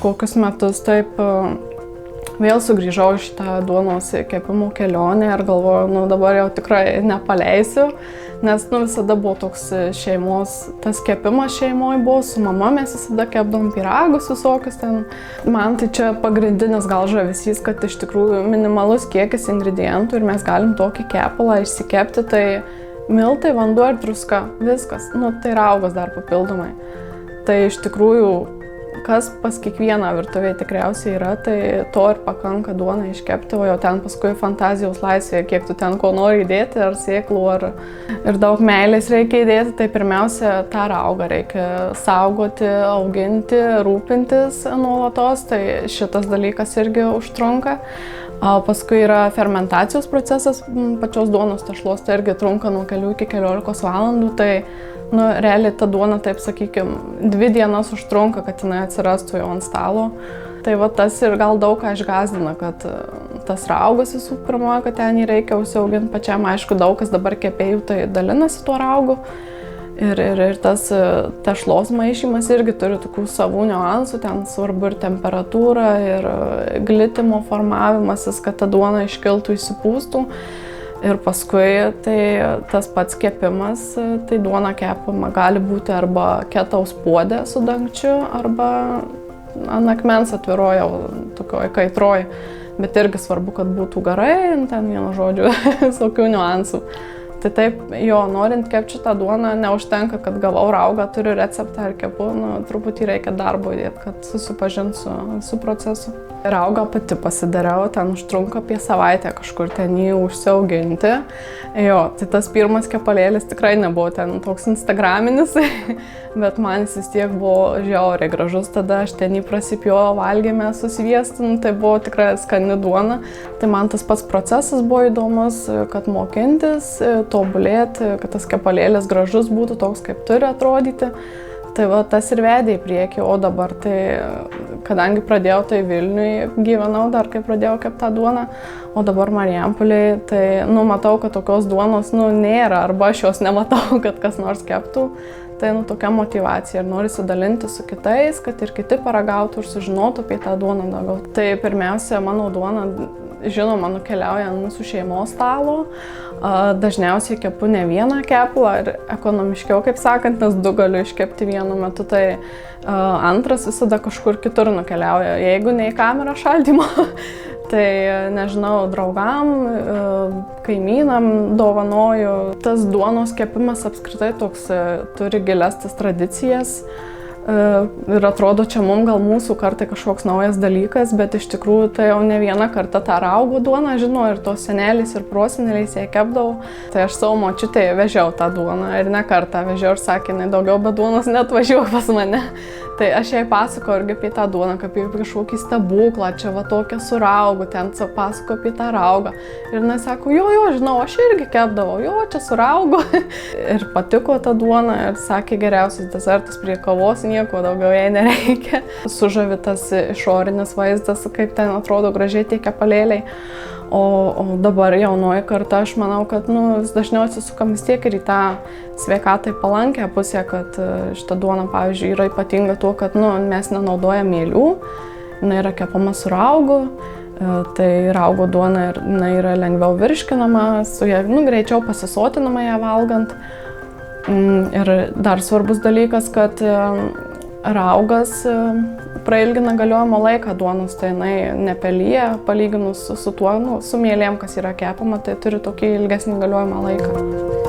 kokius metus taip vėl sugrįžau iš tą duonos kepimo kelionę ir galvoju, nu dabar jau tikrai nepaleisiu, nes visada buvo toks šeimos, tas kepimas šeimoje buvo, su mama mes visada kepdavom pyragus visokius ten. Man tai čia pagrindinis gal žavesys, kad iš tikrųjų minimalus kiekis ingredientų ir mes galim tokį kepalą išsikepti, tai miltai, vanduo ir druska, viskas, tai raugas dar papildomai. Tai iš tikrųjų, kas pas kiekvieną virtuvėje tikriausiai yra, tai to ir pakanka duoną iškepti, o jau ten paskui fantazijos laisvėje, kiek tu ten ko nori įdėti, ar sėklų, ir daug meilės reikia įdėti, tai pirmiausia, tą raugą reikia saugoti, auginti, rūpintis nuolatos, tai šitas dalykas irgi užtrunka. Paskui yra fermentacijos procesas pačios duonos tešlos, tai irgi trunka nuo kelių iki 14 valandų, tai realiai ta duona, taip sakykime, 2 dienas užtrunka, kad jinai atsirastų jau ant stalo. Tai tas ir gal daug ką išgąsdina, kad tas raugas visų pirma, kad ten jį reikia užsiauginti pačiam. Aišku, daug kas dabar kepėjų tai dalinasi tuo raugu. Ir tas tešlos maišymas irgi turi tokių savų niuansų, ten svarbu ir temperatūra, ir glitimo formavimasis, kad ta duona iškiltų, įsipūstų. Ir paskui tai tas pats kepimas, tai duona kepama gali būti arba ketaus puode su dangčiu, arba ant akmens atviroj, tokioj kaitroj. Bet irgi svarbu, kad būtų garai, ten vienu žodžiu, visokių niuansų. Tai taip, norint kepti šitą duoną, neužtenka, kad gavau raugą, turiu receptą ir kepu, truputį reikia darbo įdėti, kad susipažint su procesu. Raugą pati pasidariau, ten užtrunka apie savaitę kažkur ten jį užsiauginti. Tai tas pirmas kepalėlis tikrai nebuvo ten toks instagraminis, bet man jis vis tiek buvo žiauriai gražus, tada aš ten jį prasipjojo, valgėme su sviestu, tai buvo tikrai skani duona. Tai man tas pats procesas buvo įdomus, kad mokintis, tobulėti, kad tas kepalėlis gražus būtų toks, kaip turi atrodyti. Tai tas ir vedė į priekį, o dabar tai, kadangi pradėjau tai Vilniuje, gyvenau dar, kai pradėjau kepti tą duoną, o dabar Marijampolėje, tai matau, kad tokios duonos nėra, arba aš jos nematau, kad kas nors keptų. Tai tokia motyvacija ir norisi dalinti su kitais, kad ir kiti paragautų ir sužinotų apie tą duoną daugiau. Tai pirmiausia, mano duona, žinoma, nukeliauja ant mūsų šeimos stalo. Dažniausiai kepu ne vieną kepalą ir ekonomiškiau, kaip sakant, nes 2 galiu iškepti vienu metu, tai antras visada kažkur kitur nukeliauja, jeigu ne į kamerą šaldymo. Tai, nežinau, draugam, kaimynam dovanoju. Tas duonos kepimas apskritai toks turi gilias tas tradicijas. Ir atrodo, čia mums gal mūsų kartai kažkoks naujas dalykas, bet iš tikrųjų tai jau ne vieną kartą tą raugo duoną žinau ir tos seneliais ir proseneliais jie kepdavo. Tai aš savo močiutėje vežiau tą duoną ir ne kartą vežiau ir sakė, daugiau be duonos neatvažiuok pas mane. Tai aš jai pasakoju irgi apie tą duoną, kaip apie kažkokį stebuklą, čia tokia su raugu, ten pasakoju apie tą raugą. Ir jinai sako, jo, žinau, aš irgi kepdavau, čia su raugu. Ir patiko ta duona ir sakė, geriausias desertas prie kavos, nieko daugiau jai nereikia. Sužavi tas išorinis vaizdas, kaip ten atrodo gražiai tie kepalėliai. O dabar jaunoji karta, aš manau, kad vis dažniau atsisukam vis tiek ir į tą sveikatai palankę pusę, kad šita duona, pavyzdžiui, yra ypatinga tuo, kad mes nenaudojam mielių, jinai yra kepama su raugu, tai raugo duona yra lengviau virškinama, su ja greičiau pasisotinama ją valgant. Ir dar svarbus dalykas, kad raugas prailgina galiojimo laiką duonos, tai jinai nepelyja, palyginus su tuo, su mielėm, kas yra kepama, tai turi tokį ilgesnį galiojimo laiką.